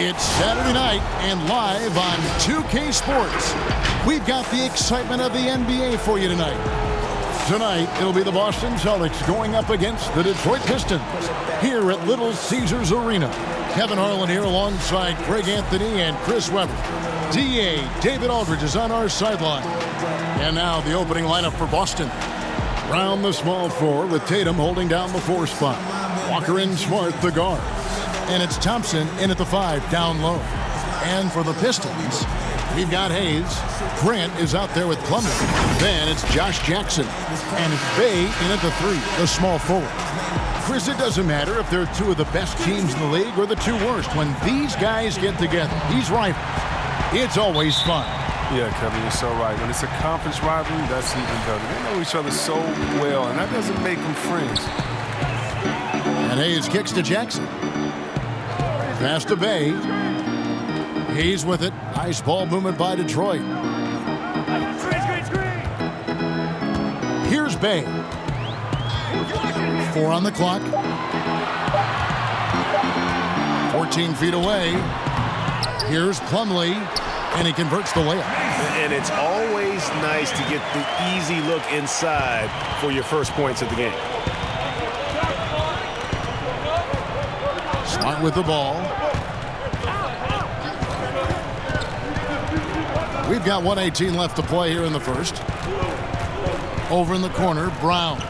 It's Saturday night and live on 2K Sports. We've got the excitement of the NBA for you tonight. Tonight, it'll be the Boston Celtics going up against the Detroit Pistons here at Little Caesars Arena. Kevin Harlan here alongside Craig Anthony and Chris Webber. DA David Aldridge is on our sideline. And now the opening lineup for Boston. Round the small four with Tatum holding down the 4 spot. Walker and Smart the guard. And it's Thompson in at the 5 down low. And for the Pistons, we've got Hayes. Grant is out there with Plumlee. Then it's Josh Jackson. And it's Bay in at the 3, the small forward. Chris, it doesn't matter if they're two of the best teams in the league or the two worst. When these guys get together, these rivals, it's always fun. Yeah, Kevin, you're so right. When it's a conference rivalry, that's even better. They know each other so well, and that doesn't make them friends. And Hayes kicks to Jackson. Pass to Bay. Hayes with it. Nice ball movement by Detroit. Here's Bay. 4 on the clock. 14 feet away. Here's Plumlee, and he converts the layup. And it's always nice to get the easy look inside for your first points of the game. Smart with the ball. We've got 1:18 left to play here in the first. Over in the corner, Brown.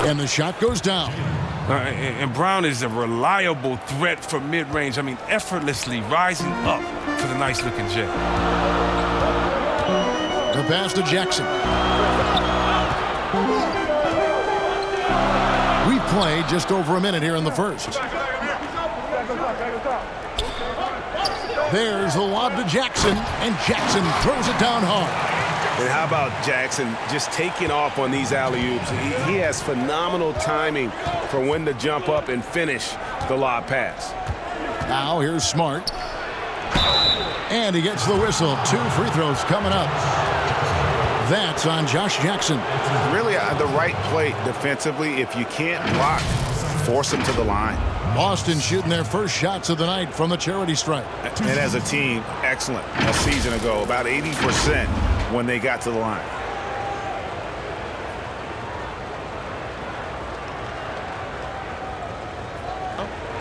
And the shot goes down. And Brown is a reliable threat from mid-range. I mean, effortlessly rising up for the nice-looking jet. The pass to Jackson. We played just over a minute here in the first. There's a lob to Jackson, and Jackson throws it down hard. And how about Jackson just taking off on these alley-oops? He has phenomenal timing for when to jump up and finish the lob pass. Now here's Smart. And he gets the whistle. 2 free throws coming up. That's on Josh Jackson. Really the right play defensively. If you can't block, force him to the line. Boston shooting their first shots of the night from the charity stripe. And as a team, excellent. A season ago, about 80% when they got to the line.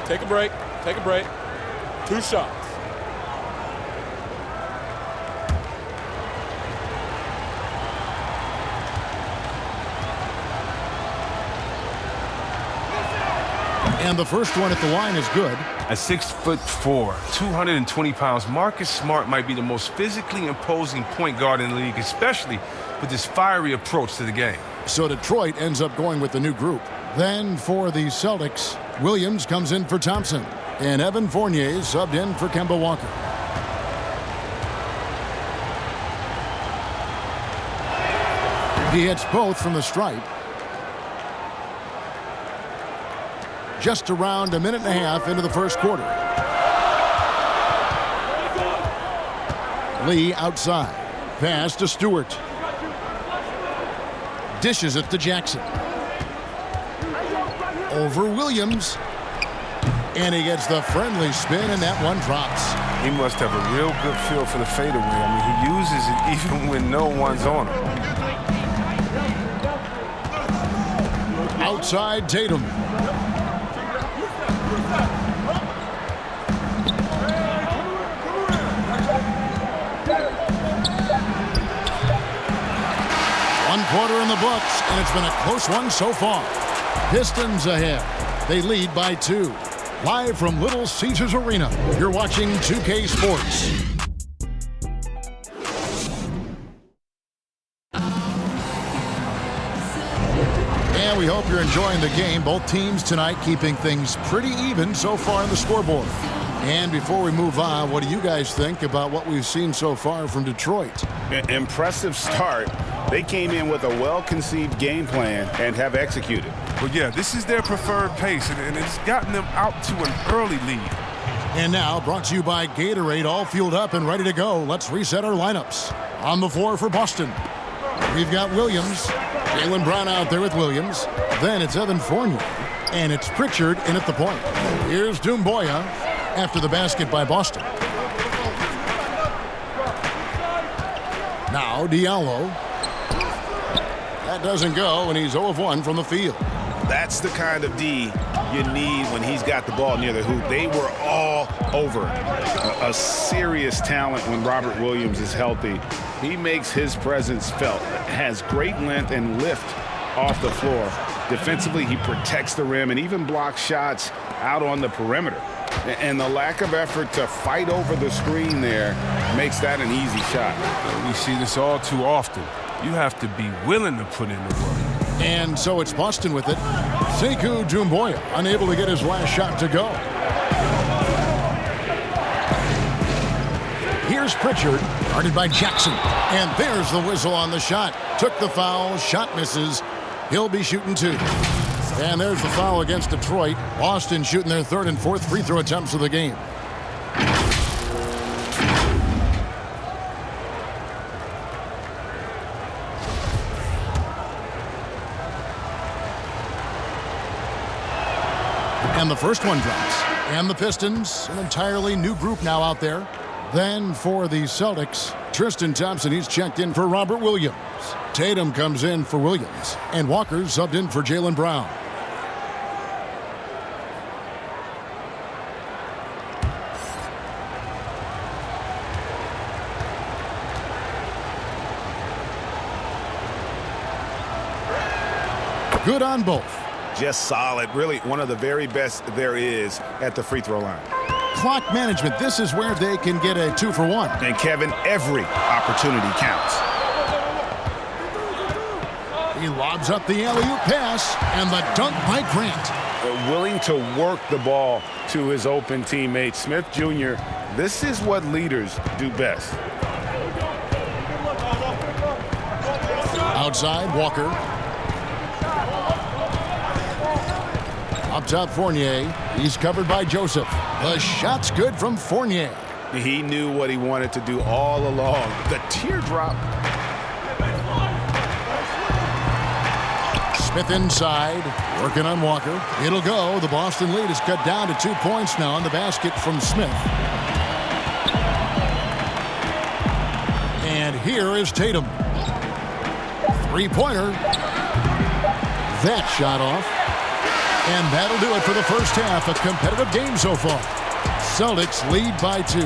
Take a break. Take a break. 2 shots. And the first one at the line is good. At 6'4", 220 pounds, Marcus Smart might be the most physically imposing point guard in the league, especially with this fiery approach to the game. So Detroit ends up going with the new group. Then for the Celtics, Williams comes in for Thompson. And Evan Fournier subbed in for Kemba Walker. He hits both from the stripe. Just around a minute and a half into the first quarter. Lee outside. Pass to Stewart. Dishes it to Jackson. Over Williams. And he gets the friendly spin, and that one drops. He must have a real good feel for the fadeaway. I mean, he uses it even when no one's on him. Outside Tatum. Quarter in the books, and it's been a close one so far. Pistons ahead. They lead by 2. Live from Little Caesars Arena, you're watching 2K Sports. And we hope you're enjoying the game. Both teams tonight keeping things pretty even so far on the scoreboard. And before we move on, what do you guys think about what we've seen so far from Detroit? Impressive start. They came in with a well-conceived game plan and have executed. Well, yeah, this is their preferred pace, and it's gotten them out to an early lead. And now, brought to you by Gatorade, all fueled up and ready to go. Let's reset our lineups. On the floor for Boston, we've got Williams. Jaylen Brown out there with Williams. Then it's Evan Fournier. And it's Pritchard in at the point. Here's Doumbouya after the basket by Boston. Now Diallo. That doesn't go, and he's 0 of 1 from the field. That's the kind of D you need when he's got the ball near the hoop. They were all over. A serious talent when Robert Williams is healthy. He makes his presence felt. Has great length and lift off the floor. Defensively, he protects the rim and even blocks shots out on the perimeter. And the lack of effort to fight over the screen there makes that an easy shot. We see this all too often. You have to be willing to put in the work. And so it's Boston with it. Sekou Doumbouya unable to get his last shot to go. Here's Pritchard, guarded by Jackson. And there's the whistle on the shot. Took the foul, shot misses. He'll be shooting 2. And there's the foul against Detroit. Boston shooting their 3rd and 4th free throw attempts of the game. And the first one drops. And the Pistons, an entirely new group now out there. Then for the Celtics, Tristan Thompson, he's checked in for Robert Williams. Tatum comes in for Williams. And Walker's subbed in for Jaylen Brown. Good on both. Just solid. Really one of the very best there is at the free throw line. Clock management. This is where they can get a 2 for 1. And Kevin, every opportunity counts. He lobs up the alley-oop pass and the dunk by Grant. Willing to work the ball to his open teammate. Smith Jr., this is what leaders do best. Outside, Walker. Up top, Fournier. He's covered by Joseph. The shot's good from Fournier. He knew what he wanted to do all along. The teardrop. Smith inside, working on Walker. It'll go. The Boston lead is cut down to 2 points now on the basket from Smith. And here is Tatum. Three-pointer. That shot off. And that'll do it for the first half. A competitive game so far. Celtics lead by 2.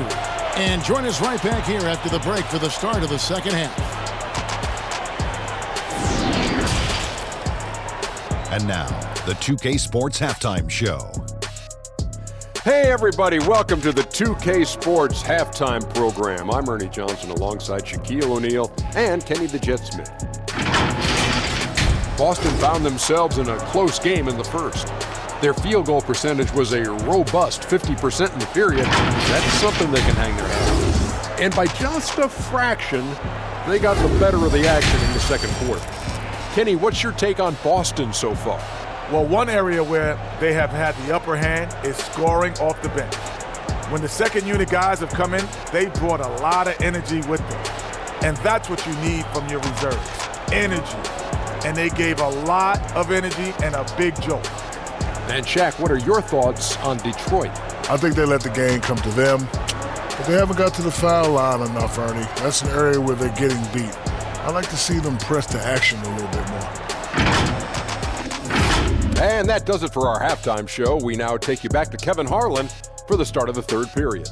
And join us right back here after the break for the start of the second half. And now, the 2K Sports Halftime Show. Hey everybody, welcome to the 2K Sports Halftime Program. I'm Ernie Johnson alongside Shaquille O'Neal and Kenny the Jet Smith. Boston found themselves in a close game in the first. Their field goal percentage was a robust 50% in the period. That's something they can hang their hat on. And by just a fraction, they got the better of the action in the second quarter. Kenny, what's your take on Boston so far? Well, one area where they have had the upper hand is scoring off the bench. When the second unit guys have come in, they brought a lot of energy with them. And that's what you need from your reserves, energy. And they gave a lot of energy and a big jolt. And Shaq, what are your thoughts on Detroit? I think they let the game come to them, but they haven't got to the foul line enough, Ernie. That's an area where they're getting beat. I'd like to see them press to action a little bit more. And that does it for our halftime show. We now take you back to Kevin Harlan for the start of the third period.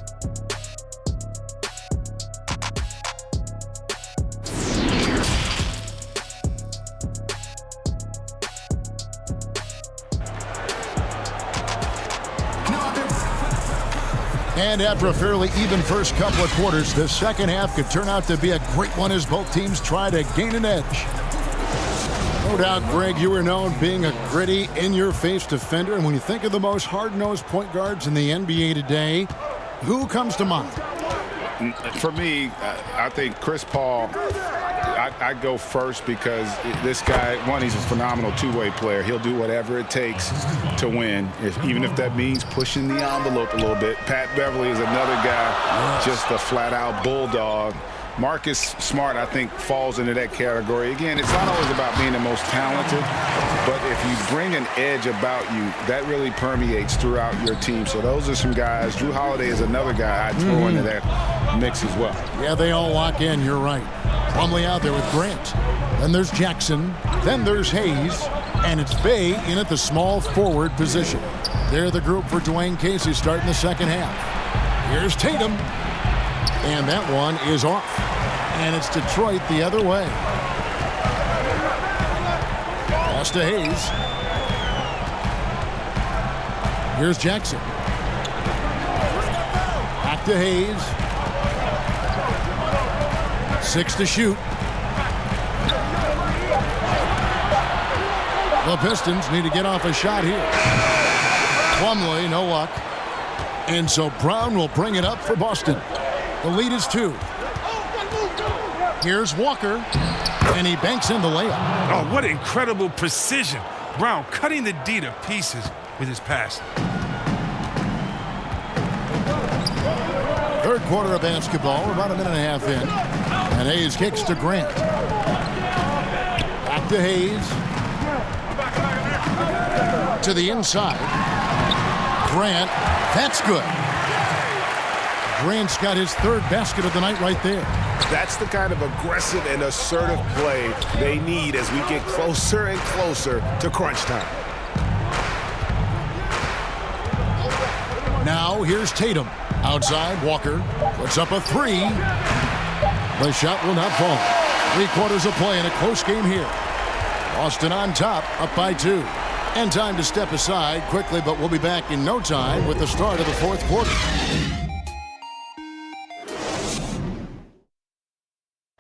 And after a fairly even first couple of quarters, the second half could turn out to be a great one as both teams try to gain an edge. No doubt, Greg, you are known being a gritty, in-your-face defender. And when you think of the most hard-nosed point guards in the NBA today, who comes to mind? For me, I think Chris Paul, I go first because this guy, one, he's a phenomenal two-way player. He'll do whatever it takes to win, even if that means pushing the envelope a little bit. Pat Beverly is another guy, just a flat-out bulldog. Marcus Smart, I think, falls into that category. Again, it's not always about being the most talented, but if you bring an edge about you, that really permeates throughout your team. So those are some guys. Drew Holiday is another guy I'd throw into that mix as well. Yeah, they all lock in. You're right. Plumlee out there with Grant. Then there's Jackson. Then there's Hayes. And it's Bay in at the small forward position. They're the group for Dwayne Casey starting the second half. Here's Tatum. And that one is off. And it's Detroit the other way. Pass to Hayes. Here's Jackson. Back to Hayes. 6 to shoot. The Pistons need to get off a shot here. Plumlee, no luck. And so Brown will bring it up for Boston. The lead is 2. Here's Walker, and he banks in the layup. Oh, what incredible precision. Brown cutting the D to pieces with his pass. Third quarter of basketball, we're about a minute and a half in. And Hayes kicks to Grant. Back to Hayes. To the inside. Grant, that's good. Grant's got his third basket of the night right there. That's the kind of aggressive and assertive play they need as we get closer and closer to crunch time. Now here's Tatum. Outside, Walker puts up a 3. The shot will not fall. 3 quarters of play in a close game here. Boston on top, up by 2. And time to step aside quickly, but we'll be back in no time with the start of the fourth quarter.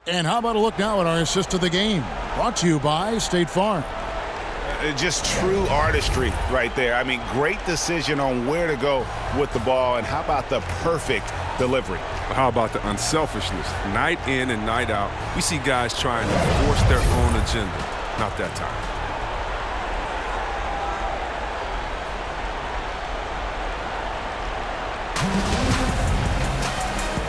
And how about a look now at our assist of the game? Brought to you by State Farm. Just true artistry right there. I mean, great decision on where to go with the ball, and how about the perfect delivery? How about the unselfishness? Night in and night out, we see guys trying to force their own agenda. Not that time.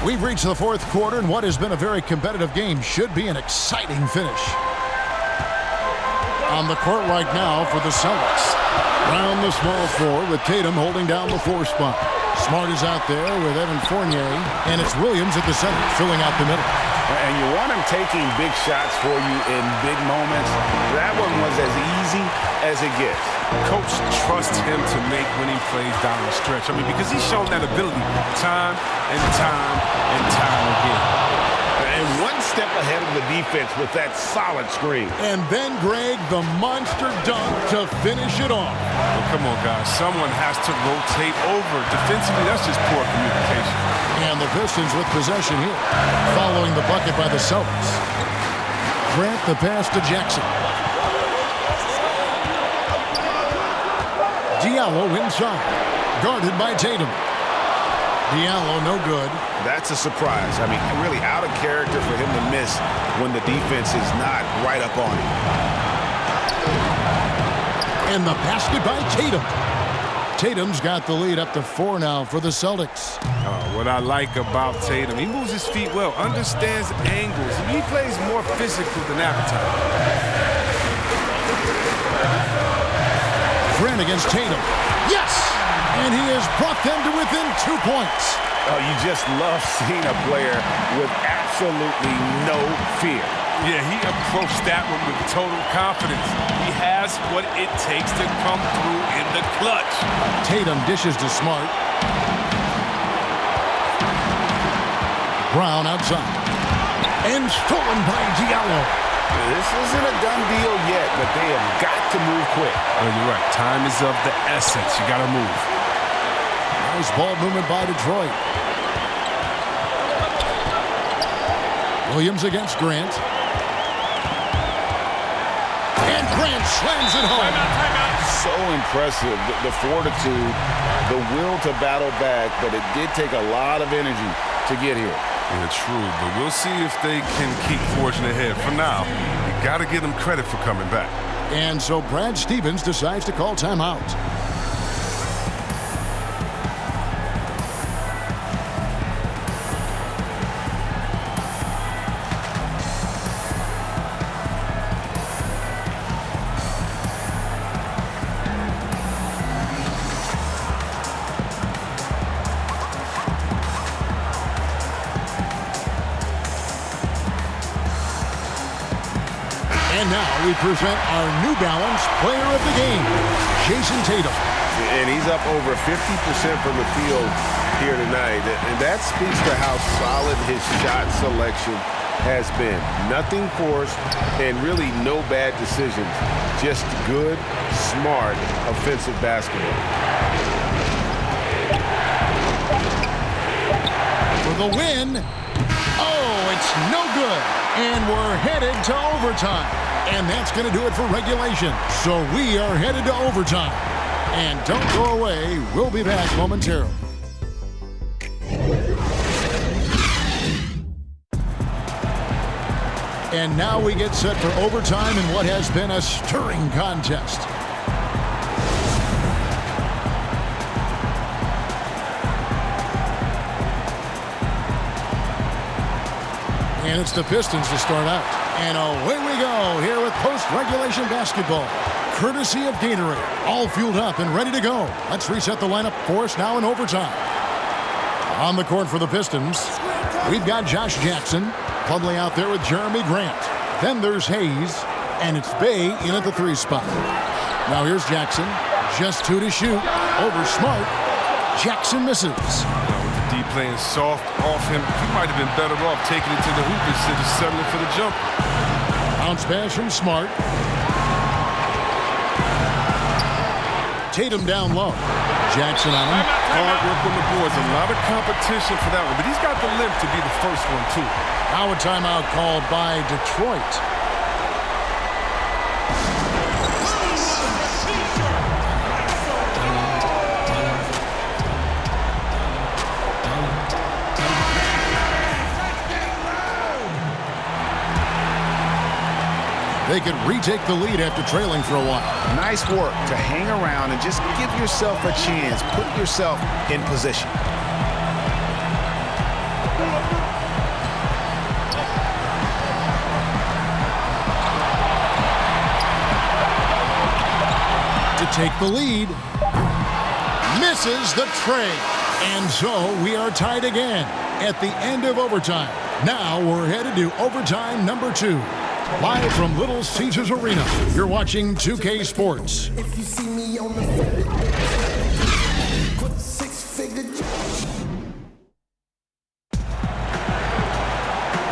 We've reached the fourth quarter, and what has been a very competitive game should be an exciting finish. On the court right now for the Celtics. Round the small floor with Tatum holding down the 4 spot. Smart is out there with Evan Fournier, and it's Williams at the center, filling out the middle. And you want him taking big shots for you in big moments. That one was as easy as it gets. Coach trusts him to make winning plays down the stretch. I mean, because he's shown that ability time and time and time again. And one step ahead of the defense with that solid screen. And then, Greg, the monster dunk to finish it off. Well, come on, guys. Someone has to rotate over. Defensively, that's just poor communication. And the Pistons with possession here, following the bucket by the Celtics. Grant the pass to Jackson. Diallo inside, guarded by Tatum. Diallo no good. That's a surprise. I mean, really out of character for him to miss when the defense is not right up on him. And the basket by Tatum. Tatum's got the lead up to 4 now for the Celtics. What I like about Tatum, he moves his feet well, understands angles. He plays more physical than appetite. Grant against Tatum. Yes! And he has brought them to within 2 points. Oh, you just love seeing a player with absolutely no fear. Yeah, he approached that one with total confidence. He has what it takes to come through in the clutch. Tatum dishes to Smart. Brown outside. And stolen by Diallo. This isn't a done deal yet, but they have got to move quick. Oh, you're right. Time is of the essence. You got to move. Nice ball movement by Detroit. Williams against Grant. And Grant slams it home. So impressive, the fortitude, the will to battle back, but it did take a lot of energy to get here. Yeah, true, but we'll see if they can keep forging ahead. For now, you got to give them credit for coming back. And so Brad Stevens decides to call timeout. And now we present our New Balance Player of the Game, Jason Tatum. And he's up over 50% from the field here tonight. And that speaks to how solid his shot selection has been. Nothing forced and really no bad decisions. Just good, smart, offensive basketball. For the win. Oh, it's no good. And we're headed to overtime. And that's going to do it for regulation. So we are headed to overtime. And don't go away. We'll be back momentarily. And now we get set for overtime in what has been a stirring contest. And it's the Pistons to start out. And away we go here with post-regulation basketball. Courtesy of Gatorade. All fueled up and ready to go. Let's reset the lineup for us now in overtime. On the court for the Pistons, we've got Josh Jackson. Plumlee out there with Jeremy Grant. Then there's Hayes. And it's Bay in at the 3 spot. Now here's Jackson. Just 2 to shoot. Over Smart. Jackson misses. D playing soft off him. He might have been better off taking it to the hoop instead of settling for the jump. Bounce pass from Smart. Tatum down low. Jackson on him. Hard work on the boards. A lot of competition for that one, but he's got the limp to be the first one, too. Now a timeout called by Detroit. They could retake the lead after trailing for a while. Nice work to hang around and just give yourself a chance. Put yourself in position. To take the lead. Misses the tray. And so we are tied again at the end of overtime. Now we're headed to overtime number 2. Live from Little Caesars Arena, you're watching 2K Sports. If you see me on the field, put 6-figure.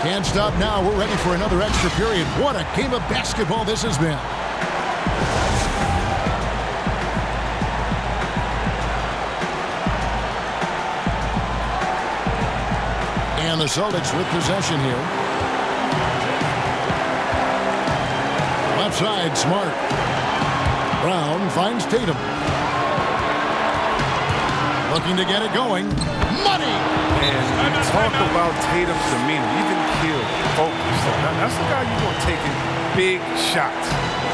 Can't stop now. We're ready for another extra period. What a game of basketball this has been. And the Celtics with possession here. Left side, Smart. Brown finds Tatum. Looking to get it going. Money! And you talk about Tatum's demeanor, even killed, focus. That's the guy you want taking big shots.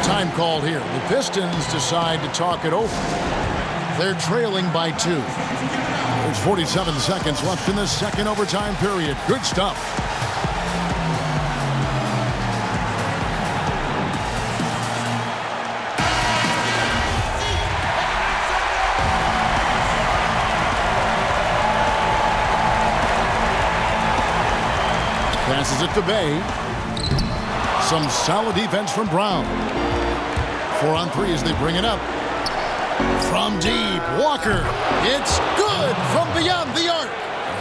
Time called here. The Pistons decide to talk it over. They're trailing by 2. There's 47 seconds left in the second overtime period. Good stuff. Passes it to Bay. Some solid defense from Brown. 4 on 3 as they bring it up. From deep, Walker. It's good from beyond the arc.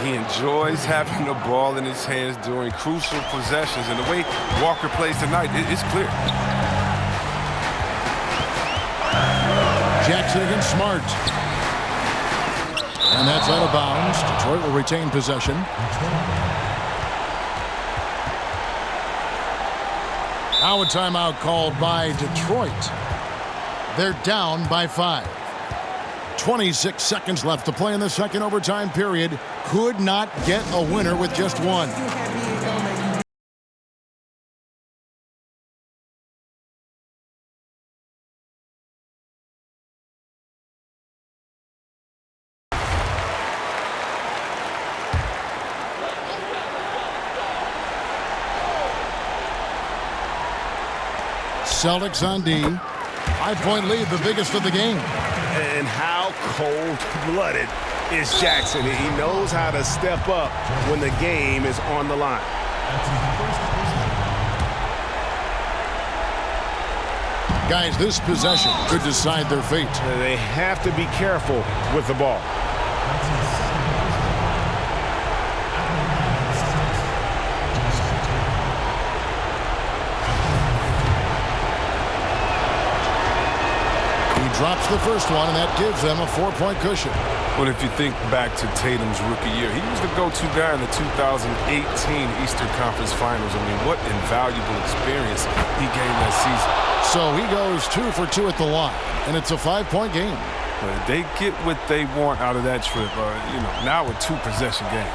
He enjoys having the ball in his hands during crucial possessions. And the way Walker plays tonight, it's clear. Jackson against Smart. And that's out of bounds. Detroit will retain possession. Now a timeout called by Detroit. They're down by 5. 26 seconds left to play in the second overtime period. Could not get a winner with just 1. Celtics on D. 5-point lead, the biggest of the game. And how cold-blooded is Jackson. He knows how to step up when the game is on the line. Guys, this possession could decide their fate. They have to be careful with the ball. He drops the first one, and that gives them a 4-point cushion. Well, if you think back to Tatum's rookie year, he was the go-to guy in the 2018 Eastern Conference Finals. I mean, what invaluable experience he gained that season. So he goes 2 for 2 at the line, and it's a 5-point game. But they get what they want out of that trip. Now a 2-possession game.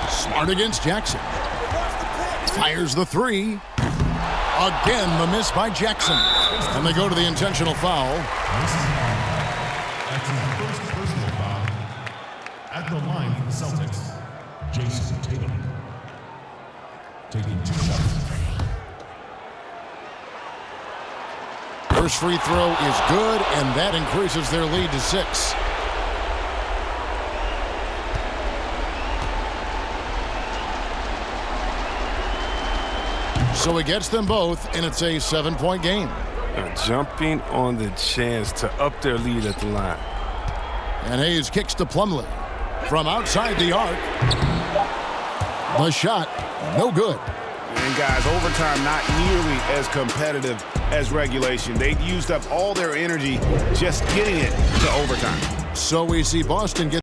Smart against Jackson. Fires the 3. Again, the miss by Jackson. And they go to the intentional foul. That's his first personal foul. At the line for the Celtics, Jason Tatum. Taking 2 shots. First free throw is good, and that increases their lead to 6. So he gets them both, and it's a 7-point game. Jumping on the chance to up their lead at the line. And Hayes kicks to Plumlee. From outside the arc. The shot, no good. And guys, overtime not nearly as competitive as regulation. They used up all their energy just getting it to overtime. So we see Boston get